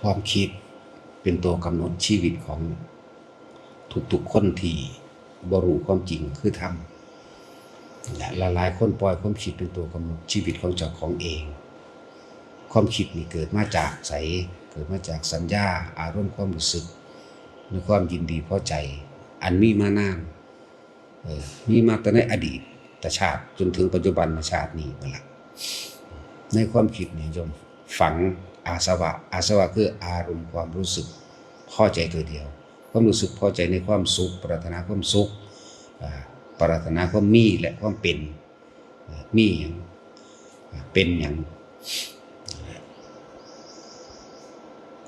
ความคิดเป็นตัวกำหนดชีวิตของทุกๆคนที่บ่รู้ความจริงคือธรรมและหลายคนปล่อยความคิดเป็นตัวกำหนดชีวิตของเจ้าของเองความคิดนี่เกิดมาจากไสเกิดมาจากสัญญาอารมณ์ความรู้สึกในความยินดีพอใจอันมีมานานมีมาแต่ในอดีตชาติจนถึงปัจจุบันชาตินี้นั่นแหละในความคิดนี่โยมฝังอาสวะคืออารมณ์ความรู้สึกพอใจตัวเดียวความรู้สึกพอใจในความสุขปรารถนาความสุขปรารถนาความมีและความเป็นมีอย่างเป็นอย่าง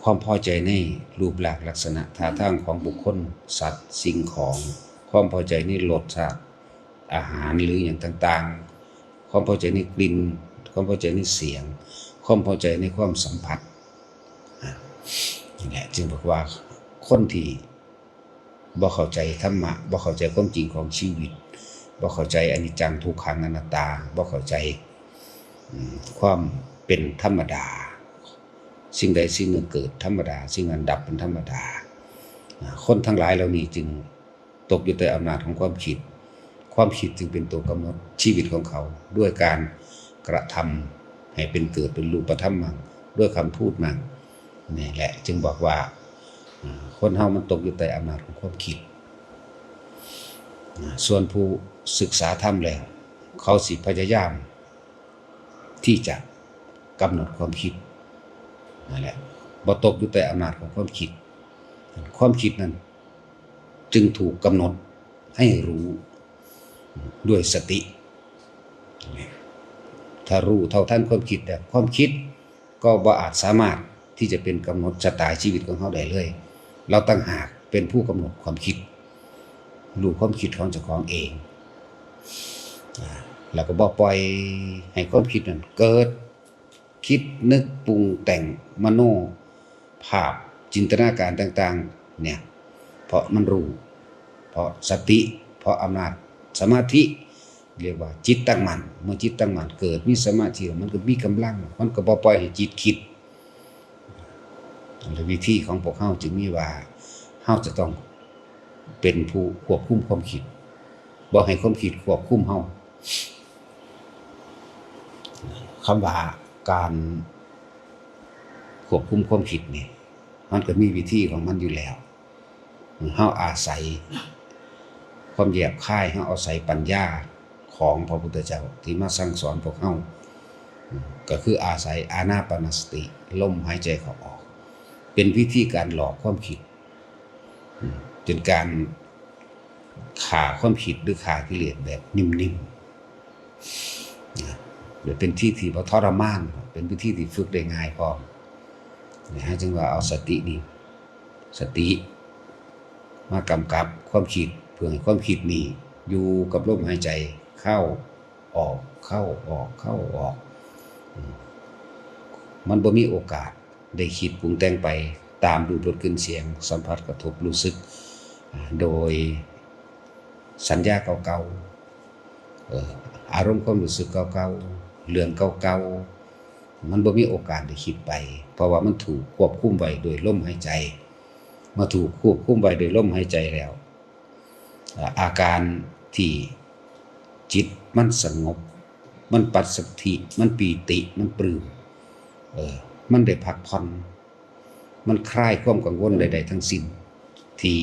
ความพอใจในรูปลักษณะท่าทางของบุคคลสัตว์สิ่งของความพอใจในรสชาติอาหารหรืออย่างต่างๆความพอใจในกลิ่นความพอใจในเสียงความพอใจในความสัมผัสนี่แหละจึงบอกว่าคนที่บ่เข้าใจธรรมะบ่เข้าใจความจริงของชีวิตบ่เข้าใจอนิจจังทุกขังอนัตตาบ่เข้าใจความเป็นธรรมดาสิ่งใดสิ่งหนึ่งเกิดธรรมดาสิ่งนั้นดับเป็นธรรมดาคนทั้งหลายเหล่านี้จึงตกอยู่ใต้อำนาจของความคิดจึงเป็นตัวกำหนดชีวิตของเขาด้วยการกระทำให้เป็นเกิดเป็นรูปธรรมมั่งด้วยคำพูดมั่งนี่แหละจึงบอกว่าคนเฮามันตกอยู่ใต้อำนาจของความคิดส่วนผู้ศึกษาธรรมแล้วเขาสิพยายามที่จะกำหนดความคิดนั่นแหละบ่ตกอยู่ใต้อำนาจของความคิดนั้นจึงถูกกำหนดให้รู้ด้วยสติถ้ารู้เท่าทันความคิดแต่ความคิดก็บ่อาจสามารถที่จะเป็นกำหนดชะตาชีวิตของเขาได้เลยเราตั้งหากเป็นผู้กำหนดความคิดรู้ความคิดของเจ้าของเองแล้วก็บ่ปล่อยให้ความคิดนั้นเกิดคิดนึกปรุงแต่งมโนภาพจินตนาการต่างๆเนี่ยเพราะมันรู้เพราะสติเพราะอำนาจสมาธิเรียกว่าจิตตั้งมั่นเมื่อจิตตั้งมั่นเกิดมีสมาธิมันก็มีกำลังมันก็บ่ปล่อยให้จิตคิดวิธีของพวกเฮาจึงมีว่าเฮาจะต้องเป็นผู้ควบคุมความคิดบ่ให้ความคิดควบคุมเฮาคำว่าการควบคุมความคิดนี่มันก็มีวิธีของมันอยู่แล้วเฮาอาศัยความแยบคายเฮาอาศัยปัญญาของพระพุทธเจ้าที่มาสั่งสอนพวกเฮาก็คืออาศัยอานาปานสติลมหายใจเข้าออกเป็นวิธีการหลอกความคิดจนการฆ่าความคิดหรือฆ่ากิเลสแบบนิ่มๆเป็นที่บ่ทรมานเป็นวิธีที่ฝึกได้ง่ายพร้อมนะฮะจึงว่าเอาสติมากำกับความคิดเพื่อให้ความคิดนี้อยู่กับลมหายใจเข้าออกมันบ่มีโอกาสได้คิดปรุงแต่งไปตามรูปรสกลิ่นเสียงสัมผัสกระทบรู้สึกโดยสัญญาเก่าๆอารมณ์ความรู้สึกเก่าๆเรื่องเก่าๆมันบ่มีโอกาสได้คิดไปเพราะว่ามันถูกควบคุมไว้โดยลมหายใจมาถูกควบคุมไว้โดยลมหายใจแล้วอาการที่จิตมันสงบมันปัสสัทธิมันปีติมันปลื้มมันได้พักผ่อนมันคลายความกังวลใดๆทั้งสิ้นที่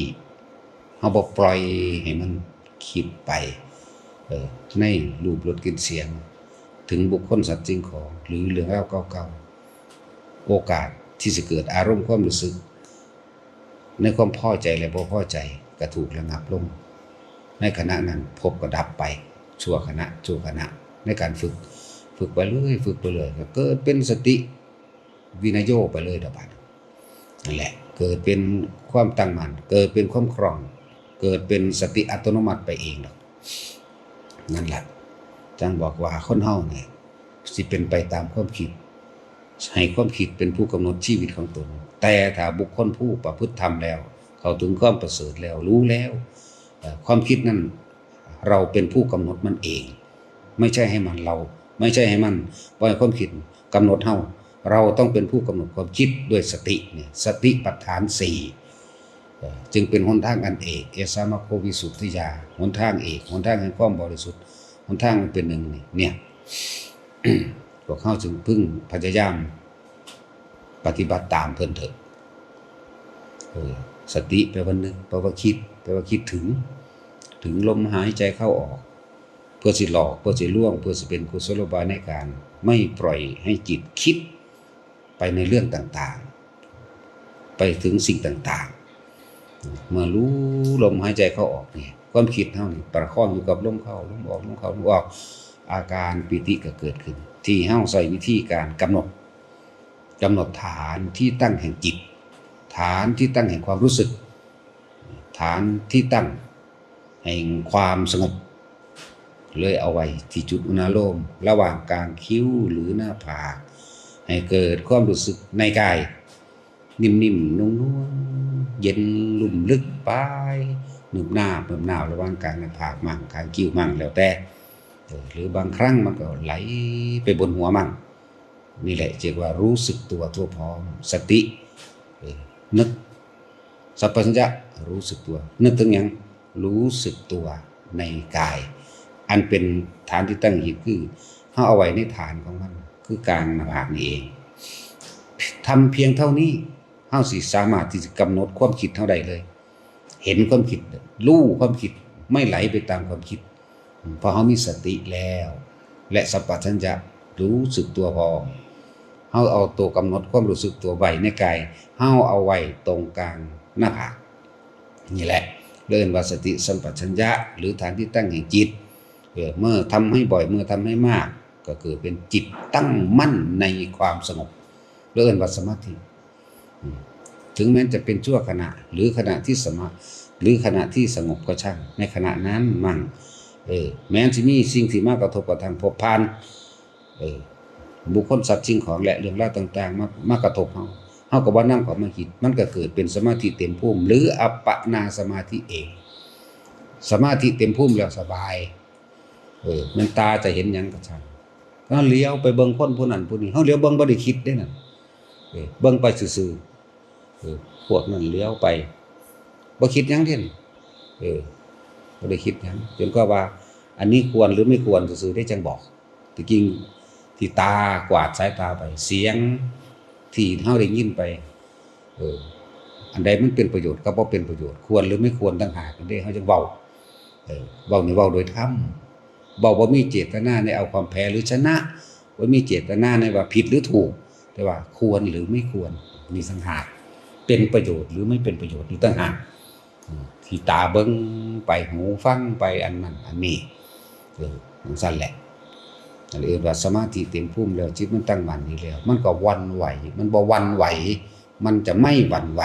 เฮาบ่ปล่อยให้มันคิดไปในรูปรสกลิ่นเสียงถึงบุคคลสัตว์สิ่งของหรือเรื่องราวเก่าๆโอกาสที่จะเกิดอารมณ์ความรู้สึกในความพอใจและบ่พอใจก็ถูกระงับลงในขณะนั้นพบก็ดับไปชั่วขณะในการฝึกไปเรื่อยก็เกิดเป็นสติวินัยโยไปเลยดอกบัดนั่นแหละเกิดเป็นความตั้งมั่นเกิดเป็นความคล่องเกิดเป็นสติอัตโนมัติไปเองดอกนั่นแหละจังบอกว่าคนเฮาเนี่ยสิเป็นไปตามความคิดให้ความคิดเป็นผู้กำหนดชีวิตของตนแต่ถ้าบุคคลผู้ประพฤติธรรมแล้วเขาถึงความประเสริฐแล้วรู้แล้วความคิดนั้นเราเป็นผู้กำหนดมันเองไม่ใช่ให้มันปล่อยความคิดกำหนดเฮา เราต้องเป็นผู้กำหนดความคิดด้วยสติเนี่ยสติปัฏฐานสี่จึงเป็นหนทางอันเอกเอสามโควิสุทธิยาหนทางเอกหนทางแห่งความบริสุทธิ์หนทางมันเป็นหนึ่งเนี่ย พวกเขาจึงพึ่งพยายามปฏิบัติตามเพิ่นเถอะสติแปลว่านึกแปลว่าคิดแปลว่าคิดถึงลมหายใจเข้าออกเพื่อสิหลอกเพื่อสิล่วงเพื่อสิเป็นกุศโลบายในการไม่ปล่อยให้จิตคิดไปในเรื่องต่างๆไปถึงสิ่งต่างๆเมื่อรู้ลมหายใจเข้าออกเนี่ยความคิดเท่านี้ประคองอยู่กับลมเข้าลมออกลมเข้าลมออกอาการปิติก็เกิดขึ้นที่เฮาใส่วิธีการกำหนดฐานที่ตั้งแห่งจิตฐานที่ตั้งแห่งความรู้สึกฐานที่ตั้งแห่งความสงบเลยเอาไว้ที่จุดอุณาโลมระหว่างกลางคิ้วหรือหน้าผากให้เกิดความรู้สึกในกายนิ่มๆนุ่มๆเย็นลุ่มลึกไปหนึบหน้าระหว่างกลางหน้าผากมั่งกลางคิ้วมั่งแล้วแต่หรือบางครั้งมันก็ไหลไปบนหัวมั่งนี่แหละเรียกว่ารู้สึกตัวทั่วพร้อมสตินึกสัพพัญญะรู้สึกตัวนึกถึงยังรู้สึกตัวในกายอันเป็นฐานที่ตั้งหินคือเขาเอาไว้ในฐานของมันคือกลางหน้าผากนี่เองทำเพียงเท่านี้เขาสิสามารถที่จะกำหนดความคิดเท่าใดเลยเห็นความคิดรู้ความคิดไม่ไหลไปตามความคิดเพราะเขามีสติแล้วและสัพพัญญะรู้สึกตัวพอเขาเอาตัวกำหนดความรู้สึกตัวไว้ในกายเขาเอาไว้ตรงกลางหน้าผากนี่แหละเรียกว่าสติสัมปชัญญะหรือฐานที่ตั้งแห่งจิตเมื่อทำให้บ่อยเมื่อทำให้มากก็เกิดเป็นจิตตั้งมั่นในความสงบเรียกว่าสมาธิถึงแม้จะเป็นชั่วขณะหรือขณะที่หรือขณะที่สงบก็ช่างในขณะนั้นมั่งแม้จะมีสิ่งที่มากระทบกับทางภพพันบุคคลสัตว์สิ่งของและเรื่องราวต่างๆมากระทบเฮาก็บ่นำเข้ามาคิดมันก็เกิดเป็นสมาธิเต็มภูมิหรืออัปปนาสมาธิเองสมาธิเต็มภูมิแล้วสบายมันตาจะเห็นหยังก็ช่างก็เลี้ยวไปเบิ่งคนผู้นั้นผู้นี้เฮาเลี้ยวเบิ่งบ่ได้คิดเด้นั่นเบิ่งไปซื่อๆพวกนั้นเลี้ยวไปบ่คิดหยังเด้บ่ได้คิดหยังจนก็ว่าอันนี้ควรหรือไม่ควรซื่อๆได้จังบอกที่จริงที่ตากวาดสายตาไปเสียงที่เฮาได้ยินไปอันใดมันเป็นประโยชน์ก็บ่เป็นประโยชน์ควรหรือไม่ควรต่างหากเด้เฮาจังเว้าเว้านี่เว้าโดยธรรมเว้าบ่มีเจตนาในเอาความแพ้หรือชนะบ่มีเจตนาในว่าผิดหรือถูกแต่ว่าควรหรือไม่ควรมีต่างหากเป็นประโยชน์หรือไม่เป็นประโยชน์นี่ต่างหากที่ตาเบิ่งไปหูฟังไปอันนั้นอันนี้สั่นแหละเรียกว่าสมาธิเต็มภูมิแล้วจิตมันตั้งมั่นนี่แล้วมันก็วันไหวมันบ่วันไหวมันจะไม่หวั่นไหว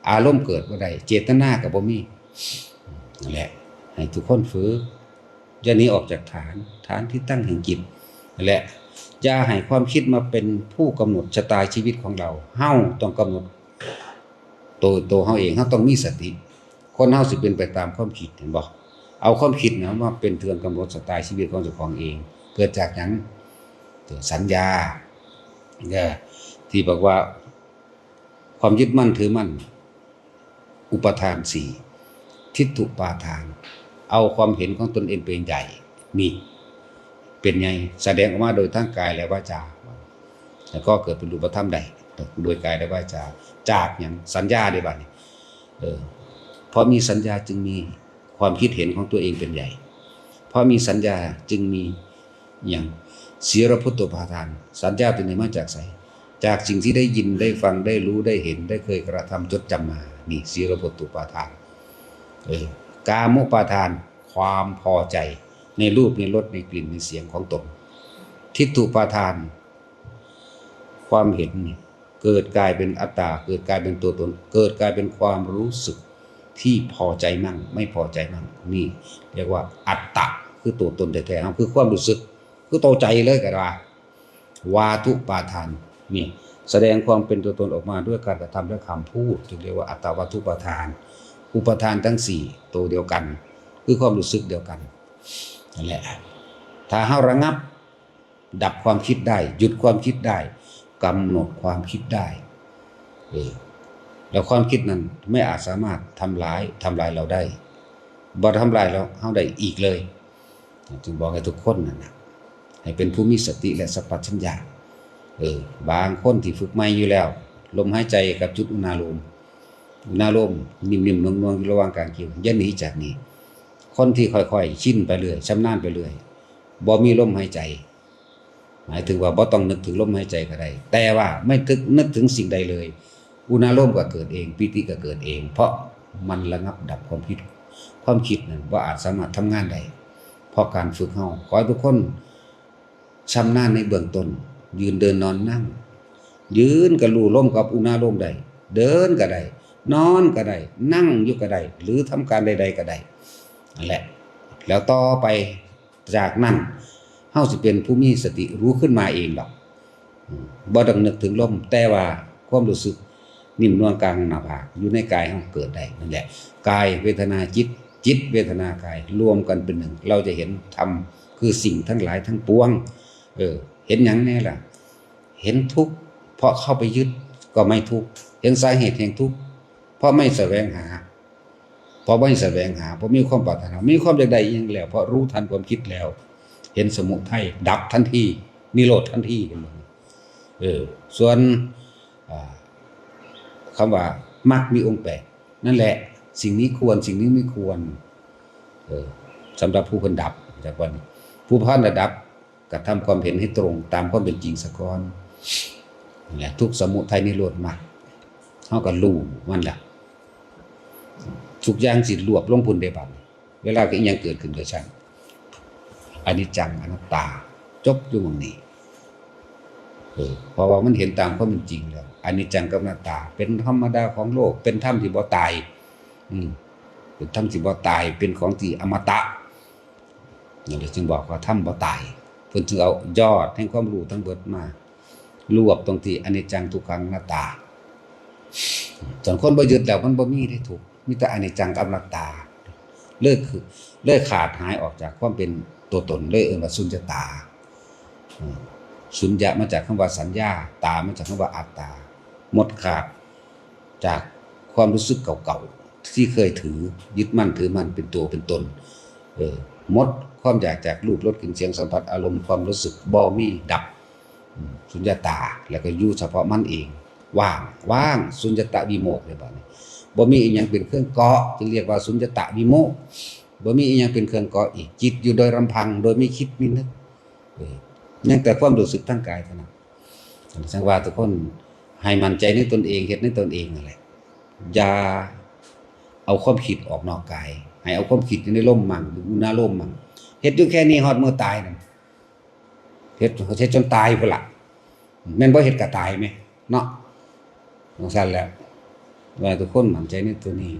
อารมณ์เกิดบ่ได้เจตนาก็บ่มีนั่นแหละให้ทุกคนฝึกอย่าหนีออกจากฐานที่ตั้งแห่งจิตนั่นแหละอย่าให้ความคิดมาเป็นผู้กำหนดชะตาชีวิตของเราเฮาต้องกำหนดตัวเฮาเองเฮาต้องมีสติคนเฮาสิเป็นไปตามความคิดเห็นบ่เอาความคิดนะมาเป็นเครื่องกำหนดชะตาชีวิตของเจ้าของเองเกิดจากหยังสัญญาที่บอกว่าความยึดมั่นถือมั่นอุปทาน4ทิฏฐุปาทานเอาความเห็นของตนเองเป็นใหญ่มีเป็นไงแสดงออกมาโดยทางกายและวาจาแล้วก็เกิดเป็นรูปธรรมใดโดยกายและวาจาจากหยังสัญญาได้บัดนี้เพราะมีสัญญาจึงมีความคิดเห็นของตัวเองเป็นใหญ่เพราะมีสัญญาจึงมีอย่างศีลพุทโธปาทานสัญญาเป็นมาจากไสจากสิ่งที่ได้ยินได้ฟังได้รู้ได้เห็นได้เคยกระทำจดจำมานี่ศีลพุทโธปาทานกามุปาทานความพอใจในรูปในรสในกลิ่นในเสียงของตนทิฏฐุปาทานความเห็นเกิดกลายเป็นอัตตาเกิดกลายเป็นตัวตนเกิดกลายเป็นความรู้สึกที่พอใจมั่งไม่พอใจมั่งนี่เรียกว่าอัตตะคือตัวตนแท้ๆคือความรู้สึกคือตัวใจเลยก็ได้วาทุปาทานนี่แสดงความเป็นตัวตนออกมาด้วยการกระทำและคำพูดจึงเรียกว่าอัตตวาทุปาทานอุปทานทั้ง4ตัวเดียวกันคือความรู้สึกเดียวกันนั่นแหละถ้าเฮาระงับดับความคิดได้หยุดความคิดได้ กำหนดความคิดได้แล้วความคิดนั้นไม่อาจสามารถทำลายเราได้บ่ทำลายเราเฮาได้อีกเลยจึงบอกให้ทุกคนนะให้เป็นผู้มีสติและสัมปชัญญะบางคนที่ฝึกใหม่อยู่แล้วลมหายใจกับจุดอุณาโลมนิ่มๆนวลๆระหว่างกลางคิ้วอย่าหนีจากนี้คนที่ค่อยๆชินไปเรื่อยชำนาญไปเรื่อยบ่มีลมหายใจหมายถึงว่าบ่ต้องนึกถึงลมหายใจก็ได้แต่ว่าไม่นึกถึงสิ่งใดเลยอุณาโลมก็เกิดเองปิติก็เกิดเองเพราะมันระงับดับความคิดนั้นว่าอาจสามารถทำงานได้เพราะการฝึกเฮาขอให้ทุกคนชำนาญในเบื้องต้นยืนเดินนอนนั่งยืนก็รู้ลมกับอุณาโลมได้เดินก็ได้นอนก็ได้นั่งอยู่ก็ได้หรือทำการใดๆก็ได้นั่นแหละแล้วต่อไปจากนั้นเฮาสิเป็นผู้มีสติรู้ขึ้นมาเองหรอกบ่ต้องนึกถึงลมแต่ว่าความรู้สึกนิ่มนวลกลางหน้าผากอยู่ในกายเฮาเกิดได้นั่นแหละกายเวทนาจิตเวทนากายรวมกันเป็นหนึ่งเราจะเห็นธรรมคือสิ่งทั้งหลายทั้งปวงเห็นหยังแน่ล่ะเห็นทุกข์เพราะเข้าไปยึดก็ไม่ทุกข์เห็นสาเหตุแห่งทุกข์เพราะไม่แสวงหาเพราะมีความปรารถนามีความอยากได้อีกอย่างแล้วเพราะรู้ทันความคิดแล้วเห็นสมุทัยดับทันทีนิโรธทันทีกันเลยส่วนคำว่ามรรคมีองค์8นั่นแหละสิ่งนี้ควรสิ่งนี้ไม่ควรสำหรับผู้คนดับจากวันผู้พันดับกระทำความเห็นให้ตรงตามความเป็นจริงสะก้อนนี่แหละทุกสมุทัยนิโรธมรรคเฮาก็รู้มันล่ะทุกอย่างสิรวบลงพุ่นได้บัดเวลาก็อีหยังเกิดขึ้นก็ช่างอนิจจังอนัตตาจบอยู่ตรงนี้เพราะว่ามันเห็นตามความเป็นจริงแล้วอนิจจังกับอนัตตาเป็นธรรมดาของโลกเป็นธรรมที่บ่ตายเป็นธรรมที่บ่ตายเป็นของที่อมตะนี่จึงบอกว่าธรรมบ่ตายเพิ่นจึงเอายอดแห่งความรู้ทั้งเบิดมารวบตรงที่อนิจจังทุกขังอนัตตาส่วนคนบ่ยึดแล้วมันบ่มีได้ถูกมีแต่อนิจจังกับอนัตตาเลิกขาดหายออกจากความเป็นตัวตนเลยว่าสุญญตาสุญญะมาจากคำว่าสัญญาตามาจากคำว่าอัตตาหมดขาดจากความรู้สึกเก่าๆที่เคยถือยึดมั่นถือมั่นเป็นตัวเป็นตนหมดความอยากจากรูปรสกลิ่นเสียงสัมผัสอารมณ์ความรู้สึกบ่มีดับสุญญตาแล้วก็อยู่เฉพาะมันเองว่างสุญญตาวิโมกข์เลยบัดนี้บ่มีอีหยังเป็นเครื่องเกาะจึงเรียกว่าสุญญตาวิโมกข์บ่มีอีหยังเป็นเครื่องเกาะอีกจิตอยู่โดยลำพังโดยไม่คิดไม่นึกยังแต่ความรู้สึกทางกายเท่านั้นสังว่าทุกคนให้มั่นใจในตนเองเฮ็ดในตนเองนั่นแหละอย่าเอาความคิดออกนอกกายให้เอาความคิดอยู่ในลมมั่งอยู่หน้าลมมั่งเฮ็ดอยู่แค่นี้ฮอดมื้อตายนั่นเฮ็ดจนตายพุ่นล่ะแม่นบ่เฮ็ดก็ตายแม่เนาะจังซั่นแหละว่าทุกคนมั่นใจในตัวนี้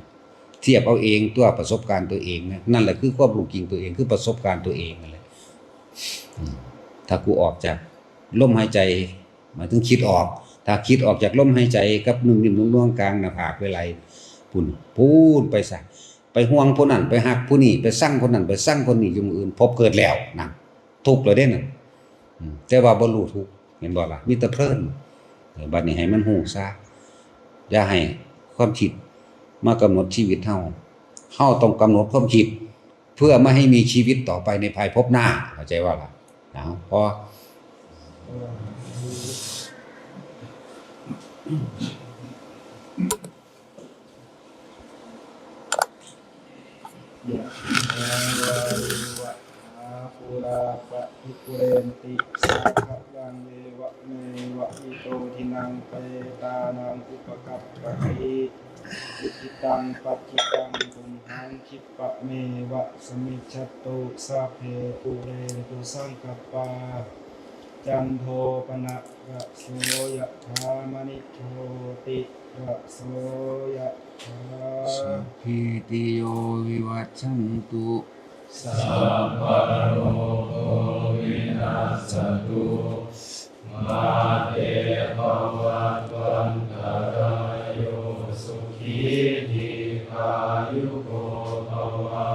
เทียบเอาเองตัวประสบการณ์ตัวเองนั่นแหละคือความรู้จริงตัวเองคือประสบการณ์ตัวเองนั่นแหละถ้ากูออกจากลมหายใจหมายถึงคิดออกถ้าคิดออกจากลมหายใจกับนิ่มๆนุ่มๆกลางหน้าผากเวลาพูดไปซะไปห่วงผู้นั้นไปฮักผู้นี้ไปสั่งคนนั้นไปสั่งคนนี้อยู่มื้ออื่นพบเกิดแล้วนั่นทุกข์แล้วเด้นั่นแต่ว่าบ่รู้ทุกข์เห็นบ่ล่ะมีแต่เพลินบัดนี้ให้มันฮู้ซะอย่าให้ความคิดมากำหนดชีวิตเฮาต้องกำหนดความคิดเพื่อไม่ให้มีชีวิตต่อไปในภายภพหน้าเข้าใจว่าล่ะพอปุราปะทิปุเรนติสาขะลังเววะเมวะอิโตทินังเปตานังอุปกัปปะติอิทิตังปัจจิตังตุมหังคิปะเมวะสมิจฉตุสัพเพปุเรนตุสังกัปปาจันโทปนะระโสยะธามณิโชติระโสยะธาสัพพิติโยวิวัชชันตุสัพพะโรโควินาศตุมาเตภวัตวันตรายโยสุขีทีขายุโกภวะ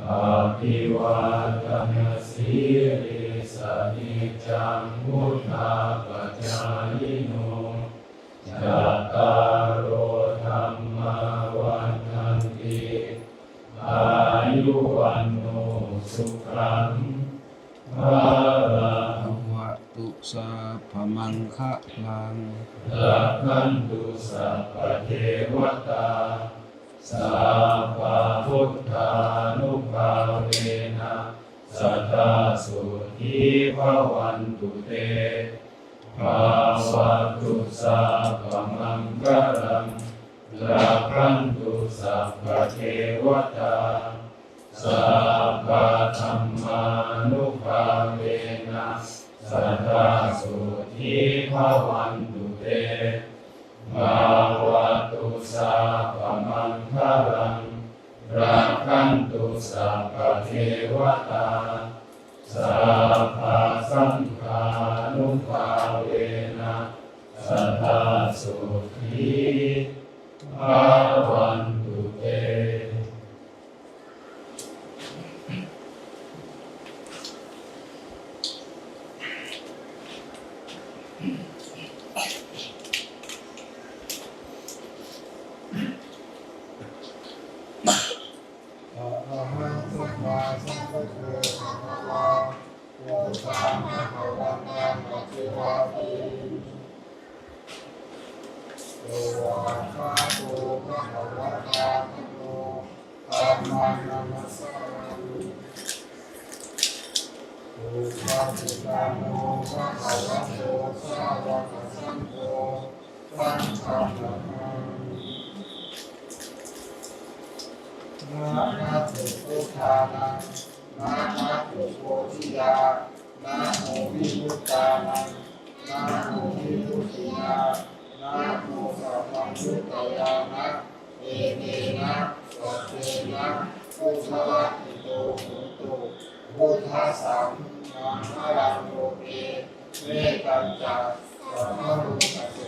อาภิวาทนาสีริสนิจังมุทาปัจจาย ตารโอธรรมวันทันติอายุวันโนสุขังภาลัง วะตุสัพพมังคะลัง รักขันตุสัพพเทวตาสัพพพุทธานุภาเวนะสัทธาสุขีภวันตุเตภาวะตุสัพพมังคลังรักขันตุสัพพเทวตาสัพพธรรมานุภาเวนะสัทธาสุขีภวันตุเตภาวะตุสัพพมังคลังรักขันตุสัพพเทวตาสัพพสังฆานุภาเวนะสัทธาสุขีภวันตุเต อะระหังสัมมาสัมพุทโธภะคะวะโตสัมมาสัมพุทธังอะภิวาเทโตวะภะโตภะคะวะตาธัมโมธัมมังนัมัสสามิโอภะสุตาโนภะคะวะโตสาวกสังโฆสังฆังนะมามิ นะนะโมพุทธานังนะนะโมโพธิยานะโมวิมุตตานังนะโมวิมุตติยานะโมสัพพัญญุตยานะเอเมนะสัจเจนะพุทธะอิโตโหตุพุทธัสสังมังคลังโลเกเมตัญจสัมมารุกัสส